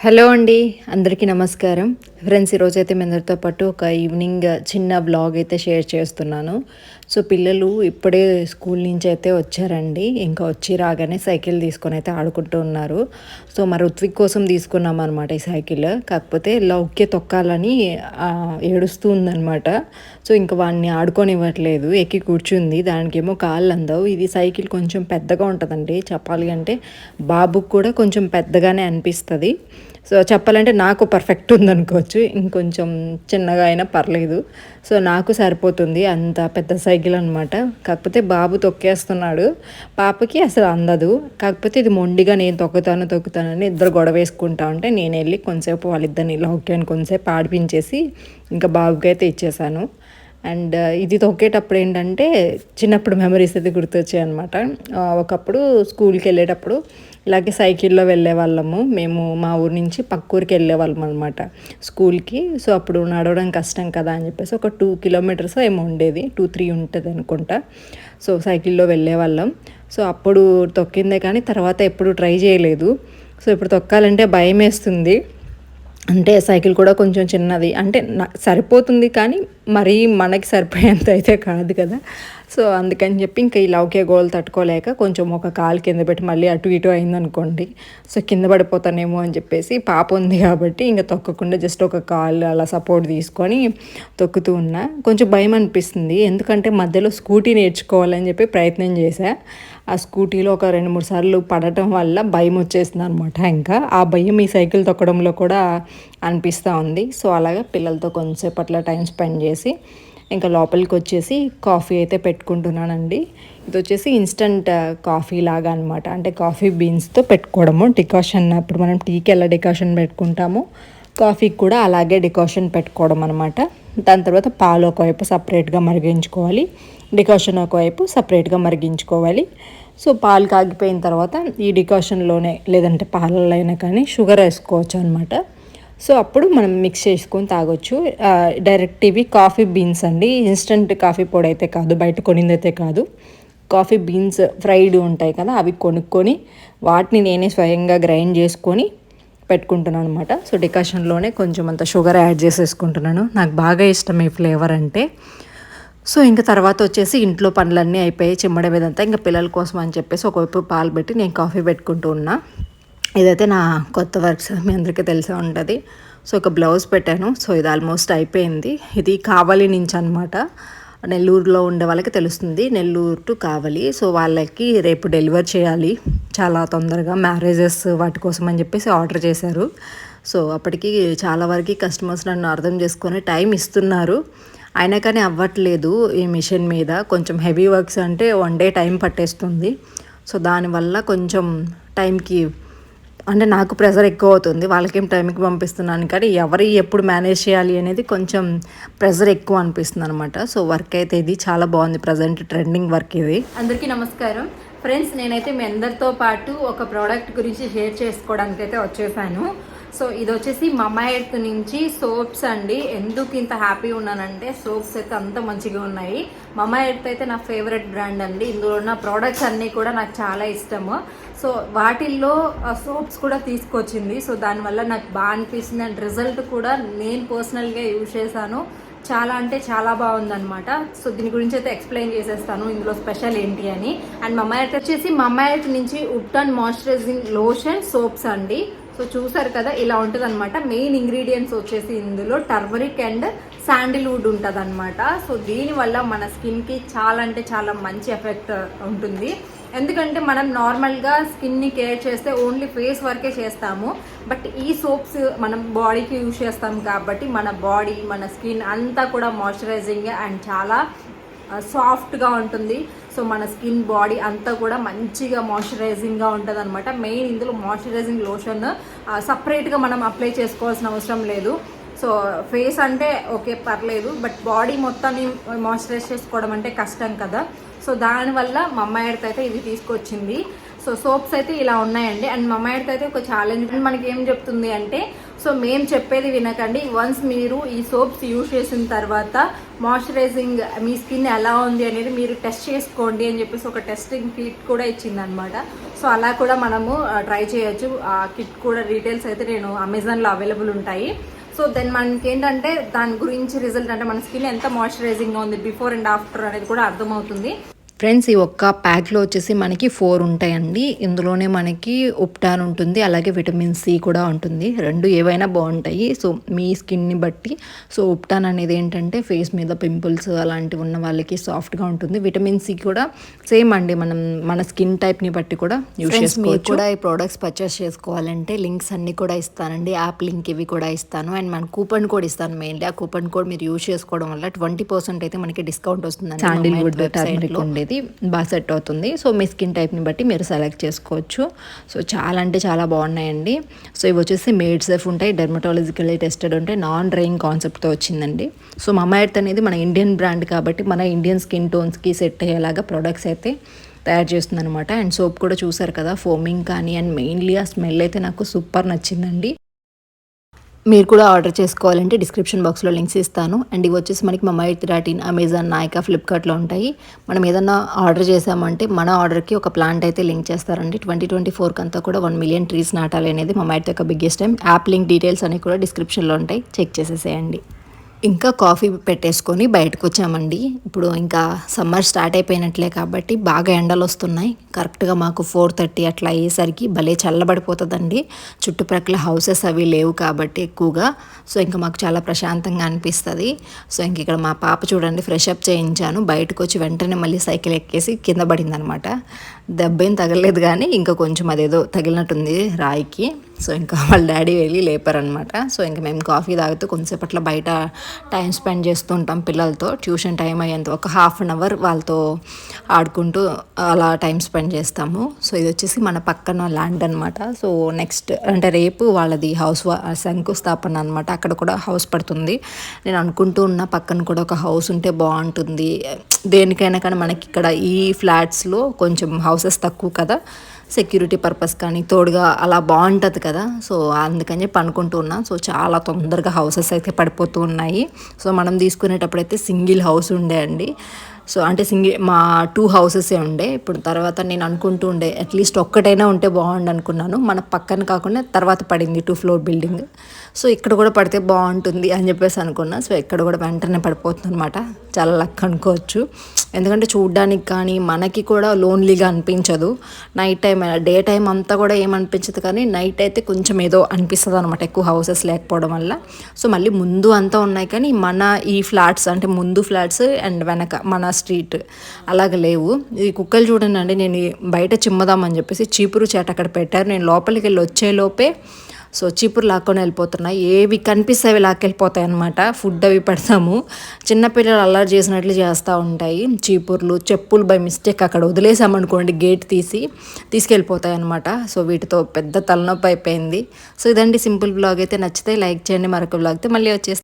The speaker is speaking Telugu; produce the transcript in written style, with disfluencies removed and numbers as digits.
హలో అండి. అందరికీ నమస్కారం. ఫ్రెండ్స్, ఈరోజైతే మీ అందరితో పాటు ఒక ఈవినింగ్ చిన్న వ్లాగ్ అయితే షేర్ చేస్తున్నాను. సో పిల్లలు ఇప్పుడే స్కూల్ నుంచి అయితే వచ్చారండి. ఇంకా వచ్చి రాగానే సైకిల్ తీసుకొని అయితే ఆడుకుంటూ ఉన్నారు. సో మా ఋత్విక్ కోసం తీసుకున్నాం అనమాట ఈ సైకిల్. కాకపోతే లౌక్య తొక్కాలని ఏడుస్తూ ఉందనమాట. సో ఇంకా వాడిని ఆడుకోనివ్వట్లేదు. ఎక్కి కూర్చుంది. దానికేమో కాళ్ళు అందవు. ఇది సైకిల్ కొంచెం పెద్దగా ఉంటుందండి. చెప్పాలి అంటే బాబుకు కూడా కొంచెం పెద్దగానే అనిపిస్తుంది. సో చెప్పాలంటే నాకు పర్ఫెక్ట్ ఉందనుకోవచ్చు. ఇంకొంచెం చిన్నగా అయినా పర్లేదు. సో నాకు సరిపోతుంది. అంత పెద్ద సైకిల్ అనమాట. కాకపోతే బాబు తొక్కేస్తున్నాడు. పాపకి అసలు అందదు. కాకపోతే ఇది మొండిగా నేను తొక్కుతానని ఇద్దరు గొడవ వేసుకుంటా ఉంటే నేను వెళ్ళి కొంతసేపు వాళ్ళిద్దరిని లాక్యాన్ని కొంతసేపు ఆడిపించేసి ఇంకా బాబుకి అయితే ఇచ్చేసాను. అండ్ ఇది తొక్కేటప్పుడు ఏంటంటే చిన్నప్పుడు మెమరీస్ అయితే గుర్తొచ్చాయి అనమాట. ఒకప్పుడు స్కూల్కి వెళ్ళేటప్పుడు ఇలాగే సైకిల్లో వెళ్ళే వాళ్ళము. మేము మా ఊరి నుంచి పక్క ఊరికి వెళ్ళేవాళ్ళం అనమాట స్కూల్కి. సో అప్పుడు నడవడం కష్టం కదా అని చెప్పేసి ఒక 2 కిలోమీటర్స్ ఏమో ఉండేది, 2-3 ఉంటుంది అనుకుంటా. సో సైకిల్లో వెళ్ళేవాళ్ళం. సో అప్పుడు తొక్కిందే కానీ తర్వాత ఎప్పుడు ట్రై చేయలేదు. సో ఇప్పుడు తొక్కాలంటే భయం వేస్తుంది. అంటే సైకిల్ కూడా కొంచెం చిన్నది, అంటే సరిపోతుంది కానీ మరీ మనకి సరిపోయేంత అయితే కాదు కదా. సో అందుకని చెప్పి ఇంకా ఈ లౌకే గోల్ తట్టుకోలేక కొంచెం ఒక కాలు కింద పెట్టి మళ్ళీ అటు ఇటు అయిందనుకోండి, సో కింద పడిపోతానేమో అని చెప్పేసి పాప ఉంది కాబట్టి ఇంకా తొక్కకుండా జస్ట్ ఒక కాలు అలా సపోర్ట్ తీసుకొని తొక్కుతూ ఉన్నా. కొంచెం భయం అనిపిస్తుంది, ఎందుకంటే మధ్యలో స్కూటీ నేర్చుకోవాలని చెప్పి ప్రయత్నం చేశా. ఆ స్కూటీలో ఒక 2-3 సార్లు పడటం వల్ల భయం వచ్చేసింది అనమాట. ఇంకా ఆ భయం ఈ సైకిల్ తొక్కడంలో కూడా అనిపిస్తూ ఉంది. సో అలాగే పిల్లలతో కొంచెంసేపు అట్లా టైం స్పెండ్ చేసి ఇంకా లోపలికి వచ్చేసి కాఫీ అయితే పెట్టుకుంటున్నానండి. ఇది వచ్చేసి ఇన్స్టంట్ కాఫీ లాగా అనమాట. అంటే కాఫీ బీన్స్తో పెట్టుకోవడము డికాషన్. ఇప్పుడు మనం టీకి ఎలా డికాషన్ పెట్టుకుంటామో కాఫీకి కూడా అలాగే డికాషన్ పెట్టుకోవడం అనమాట. దాని తర్వాత పాలు ఒకవైపు సపరేట్గా మరిగించుకోవాలి, డికాషన్ ఒకవైపు సపరేట్గా మరిగించుకోవాలి. సో పాలు కాగిపోయిన తర్వాత ఈ డికాషన్లోనే లేదంటే పాలల్లో అయినా కానీ షుగర్ వేసుకోవచ్చు అనమాట. సో అప్పుడు మనం మిక్స్ చేసుకొని తాగొచ్చు. డైరెక్ట్ ఇవి కాఫీ బీన్స్ అండి, ఇన్స్టంట్ కాఫీ పొడి అయితే కాదు, బయట కొనిందైతే కాదు. కాఫీ బీన్స్ ఫ్రైడ్ ఉంటాయి కదా, అవి కొనుక్కొని వాటిని నేనే స్వయంగా గ్రైండ్ చేసుకొని పెట్టుకుంటున్నాను అనమాట. సో డికాషన్లోనే కొంచెం అంత షుగర్ యాడ్ చేసేసుకుంటున్నాను. నాకు బాగా ఇష్టం ఈ ఫ్లేవర్ అంటే. సో ఇంకా తర్వాత వచ్చేసి ఇంట్లో పనులన్నీ అయిపోయి చిమ్మడమేదంతా ఇంకా పిల్లల కోసం అని చెప్పేసి ఒకవైపు పాలు పెట్టి నేను కాఫీ పెట్టుకుంటూ ఉన్నా. ఇదైతే నా కొత్త వర్క్స్, మీ అందరికీ తెలిసే ఉంటుంది. సో ఒక బ్లౌజ్ పెట్టాను. సో ఇది ఆల్మోస్ట్ అయిపోయింది. ఇది కావలి నుంచి అనమాట. నెల్లూరులో ఉండే వాళ్ళకి తెలుస్తుంది, నెల్లూరు టు కావలి. సో వాళ్ళకి రేపు డెలివర్ చేయాలి చాలా తొందరగా, మ్యారేజెస్ వాటి కోసం అని చెప్పేసి ఆర్డర్ చేశారు. సో అప్పటికి చాలా వరకు కస్టమర్స్ నన్ను అర్థం చేసుకొని టైం ఇస్తున్నారు, అయినా కానీ అవ్వట్లేదు. ఈ మిషన్ మీద కొంచెం హెవీ వర్క్స్ అంటే 1 డే టైం పట్టేస్తుంది. సో దానివల్ల కొంచెం టైంకి అంటే నాకు ప్రెషర్ ఎక్కువ అవుతుంది. వాళ్ళకేం టైంకి పంపిస్తున్నాను కానీ ఎవరు ఎప్పుడు మేనేజ్ చేయాలి అనేది కొంచెం ప్రెషర్ ఎక్కువ అనిపిస్తుంది అనమాట. సో వర్క్ అయితే ఇది చాలా బాగుంది, ప్రజెంట్ ట్రెండింగ్ వర్క్ ఇది. అందరికీ నమస్కారం ఫ్రెండ్స్, నేనైతే మీ అందరితో పాటు ఒక ప్రోడక్ట్ గురించి షేర్ చేసుకోవడానికి అయితే వచ్చేసాను. సో ఇది వచ్చేసి మమా ఎర్త్ నుంచి సోప్స్ అండి. ఎందుకు ఇంత హ్యాపీ ఉన్నానంటే సోప్స్ అయితే అంత మంచిగా ఉన్నాయి. మమా ఎర్త్ అయితే నా ఫేవరెట్ బ్రాండ్ అండి. ఇందులో ఉన్న ప్రోడక్ట్స్ అన్నీ కూడా నాకు చాలా ఇష్టము. సో వాటిల్లో సోప్స్ కూడా తీసుకొచ్చింది. సో దానివల్ల నాకు బాగా అనిపిస్తుంది. అండ్ రిజల్ట్ కూడా నేను పర్సనల్గా యూజ్ చేశాను, చాలా అంటే చాలా బాగుందనమాట. సో దీని గురించి అయితే ఎక్స్ప్లెయిన్ చేసేస్తాను ఇందులో స్పెషల్ ఏంటి అని. అండ్ మమా ఎర్త్ వచ్చేసి మమా ఎర్త్ నుంచి ఉప్టన్ మాయిశ్చరైజింగ్ లోషన్ సోప్స్ అండి. సో చూసారు కదా, ఇలా ఉంటుంది అనమాట. మెయిన్ ఇంగ్రీడియంట్స్ వచ్చేసి ఇందులో టర్మరిక్ అండ్ శాండిల్వుడ్ ఉంటుంది అనమాట. సో దీనివల్ల మన స్కిన్కి చాలా అంటే చాలా మంచి ఎఫెక్ట్ ఉంటుంది. ఎందుకంటే మనం నార్మల్గా స్కిన్ని కేర్ చేస్తే ఓన్లీ ఫేస్ వరకే చేస్తాము, బట్ ఈ సోప్స్ మనం బాడీకి యూజ్ చేస్తాం కాబట్టి మన బాడీ, మన స్కిన్ అంతా కూడా మాయిశ్చరైజింగ్ అండ్ చాలా సాఫ్ట్గా ఉంటుంది. సో మన స్కిన్ బాడీ అంతా కూడా మంచిగా మాయిశ్చరైజింగ్గా ఉంటుంది అనమాట. మెయిన్ ఇందులో మాయిశ్చరైజింగ్ లోషన్ సపరేట్గా మనం అప్లై చేసుకోవాల్సిన అవసరం లేదు. సో ఫేస్ అంటే ఓకే పర్లేదు, బట్ బాడీ మొత్తాన్ని మాయిశ్చరైజ్ చేసుకోవడం అంటే కష్టం కదా. సో దానివల్ల మమ్మా ఎర్త్ అయితే ఇది తీసుకొచ్చింది. సో సో సోప్స్ అయితే ఇలా ఉన్నాయండి. అండ్ మమ్మాయితో అయితే ఒక ఛాలెంజ్ మనకి ఏం చెప్తుంది అంటే, సో మేము చెప్పేది వినకండి, వన్స్ మీరు ఈ సోప్స్ యూజ్ చేసిన తర్వాత మాయిశ్చరైజింగ్ మీ స్కిన్ ఎలా ఉంది అనేది మీరు టెస్ట్ చేసుకోండి అని చెప్పేసి ఒక టెస్టింగ్ కిట్ కూడా ఇచ్చింది అనమాట. సో అలా కూడా మనము ట్రై చేయొచ్చు. ఆ కిట్ కూడా డీటెయిల్స్ అయితే నేను అమెజాన్లో అవైలబుల్ ఉంటాయి. సో దెన్ మనకి ఏంటంటే దాని గురించి రిజల్ట్ అంటే మన స్కిన్ ఎంత మాయిశ్చరైజింగ్గా ఉంది బిఫోర్ అండ్ ఆఫ్టర్ అనేది కూడా అర్థమవుతుంది. ఫ్రెండ్స్, ఈ ఒక్క ప్యాక్లో వచ్చేసి మనకి 4 ఉంటాయండి. ఇందులోనే మనకి ఉప్టాన్ ఉంటుంది, అలాగే విటమిన్ సి కూడా ఉంటుంది. రెండు ఏవైనా బాగుంటాయి సో మీ స్కిన్ని బట్టి. సో ఉప్టాన్ అనేది ఏంటంటే ఫేస్ మీద పింపుల్స్ అలాంటివి ఉన్న వాళ్ళకి సాఫ్ట్గా ఉంటుంది. విటమిన్ సి కూడా సేమ్ అండి, మన స్కిన్ టైప్ని బట్టి కూడా యూజ్ చేసుకోవచ్చు. కూడా ఈ ప్రోడక్ట్స్ పర్చేస్ చేసుకోవాలంటే లింక్స్ అన్నీ కూడా ఇస్తానండి. యాప్ లింక్ ఇవి కూడా ఇస్తాను. అండ్ మన కూపన్ కోడ్ ఇస్తాను. మెయిన్లీ ఆ కూపన్ కోడ్ మీరు యూజ్ చేసుకోవడం వల్ల 20% అయితే మనకి డిస్కౌంట్ వస్తుంది. శాండిల్వుడ్ టర్మరిక్ ఉండేది బాగా సెట్ అవుతుంది. సో మీ స్కిన్ టైప్ని బట్టి మీరు సెలెక్ట్ చేసుకోవచ్చు. సో చాలా అంటే చాలా బాగున్నాయండి. సో ఇవి వచ్చేసి మేడ్ సేఫ్ ఉంటాయి, డెర్మటాలజికల్లీ టెస్టెడ్ ఉంటాయి, నాన్ డ్రైయింగ్ కాన్సెప్ట్తో వచ్చిందండి. సో మమ్మా ఎర్త్ అనేది మన ఇండియన్ బ్రాండ్ కాబట్టి మన ఇండియన్ స్కిన్ టోన్స్కి సెట్ అయ్యేలాగా ప్రొడక్ట్స్ అయితే తయారు చేస్తుంది అనమాట. అండ్ సోప్ కూడా చూసారు కదా, ఫోమింగ్ కానీ అండ్ మెయిన్లీ ఆ స్మెల్ అయితే నాకు సూపర్ నచ్చిందండి. మీరు కూడా ఆర్డర్ చేసుకోవాలంటే డిస్క్రిప్షన్ బాక్స్లో లింక్స్ ఇస్తాను. అండ్ ఇవి వచ్చేసి మనకి mamaearth.in, అమెజాన్, నాయికా, ఫ్లిప్కార్ట్లో ఉంటాయి. మనం ఏదన్నా ఆర్డర్ చేసామంటే మన ఆర్డర్కి ఒక ప్లాంట్ అయితే లింక్ చేస్తారండి. 2024 అంతా కూడా 1 మిలియన్ ట్రీస్ నాటాలి అనేది మమ్మాయిత్ యొక్క biggest time. App link details అన్ని కూడా డిస్క్రిప్షన్లో ఉంటాయి, చెక్ చేసేసేయండి. ఇంకా కాఫీ పెట్టేసుకొని బయటకు వచ్చామండి. ఇప్పుడు ఇంకా సమ్మర్ స్టార్ట్ అయిపోయినట్లే కాబట్టి బాగా ఎండలు వస్తున్నాయి. కరెక్ట్గా మాకు 4:30 అట్లా అయ్యేసరికి భలే చల్లబడిపోతుందండి. చుట్టుప్రక్కల హౌసెస్ అవి లేవు కాబట్టి ఎక్కువగా. సో ఇంకా మాకు చాలా ప్రశాంతంగా అనిపిస్తుంది. సో ఇంక ఇక్కడ మా పాప చూడండి, ఫ్రెష్ అప్ చేయించాను. బయటకు వచ్చి వెంటనే మళ్ళీ సైకిల్ ఎక్కేసి కింద పడిందనమాట. దెబ్బేం తగలేదు కానీ ఇంకా కొంచెం అదేదో తగిలినట్టుంది రాయికి. సో ఇంకా వాళ్ళ డాడీ వెళ్ళి లేపారనమాట. సో ఇంకా మేము కాఫీ తాగుతూ కొంతసేపట్లో బయట టైం స్పెండ్ చేస్తూ ఉంటాం పిల్లలతో. ట్యూషన్ టైం అయ్యేంత ఒక హాఫ్ అన్ అవర్ వాళ్ళతో ఆడుకుంటూ అలా టైం స్పెండ్ చేస్తాము. సో ఇది వచ్చేసి మన పక్కన ల్యాండ్ అనమాట. సో నెక్స్ట్ అంటే రేపు వాళ్ళది శంకుస్థాపన అనమాట. అక్కడ కూడా హౌస్ పడుతుంది. నేను అనుకుంటూ ఉన్న పక్కన కూడా ఒక హౌస్ ఉంటే బాగుంటుంది. దేనికైనా కానీ మనకి ఇక్కడ ఈ ఫ్లాట్స్లో కొంచెం హౌసెస్ తక్కువ కదా, సెక్యూరిటీ పర్పస్ కానీ తోడుగా అలా బాగుంటుంది కదా. సో అందుకని చెప్పి అనుకుంటూ ఉన్నాం. సో చాలా తొందరగా హౌసెస్ అయితే పడిపోతూ ఉన్నాయి. సో మనం తీసుకునేటప్పుడు అయితే సింగిల్ హౌస్ ఉండే అండి. సో అంటే మా 2 హౌసెసే ఉండే. ఇప్పుడు తర్వాత నేను అనుకుంటూ ఉండే అట్లీస్ట్ ఒక్కటైనా ఉంటే బాగుండు అనుకున్నాను. మన పక్కన కాకుండా తర్వాత పడింది 2 ఫ్లోర్ బిల్డింగ్. సో ఇక్కడ కూడా పడితే బాగుంటుంది అని చెప్పేసి అనుకున్నా. సో ఇక్కడ కూడా వెంటనే పడిపోతుంది అనమాట. చాలా లక్ అనుకోవచ్చు. ఎందుకంటే చూడ్డానికి కానీ మనకి కూడా లోన్లీగా అనిపించదు. నైట్ టైం, డే టైం అంతా కూడా ఏమనిపించదు కానీ నైట్ అయితే కొంచెం ఏదో అనిపిస్తుంది అనమాట, ఎక్కువ హౌసెస్ లేకపోవడం వల్ల. సో మళ్ళీ ముందు అంతా ఉన్నాయి కానీ మన ఈ ఫ్లాట్స్ అంటే ముందు ఫ్లాట్స్ అండ్ వెనక మన స్ట్రీట్ అలాగ లేవు. ఈ కుక్కలు చూడండి అండి, నేను బయట చిమ్మదామని చెప్పేసి చీపురు చేట అక్కడ పెట్టారు. నేను లోపలికి వెళ్ళి వచ్చేలోపే సో చీపురు లాక్కొని వెళ్ళిపోతున్నాయి. ఏవి కనిపిస్తే అవి లాక్కెళ్ళిపోతాయి అనమాట. ఫుడ్ అవి పెడతాము, చిన్నపిల్లలు అల్లరి చేసినట్లు చేస్తూ ఉంటాయి. చీపుర్లు, చెప్పులు బై మిస్టేక్ అక్కడ వదిలేసామనుకోండి గేట్ తీసుకెళ్ళిపోతాయి అనమాట. సో వీటితో పెద్ద తలనొప్పి అయిపోయింది. సో ఇదండి సింపుల్ బ్లాగ్ అయితే. నచ్చితే లైక్ చేయండి. మరొక బ్లాగ్ అయితే మళ్ళీ వచ్చేస్తాను.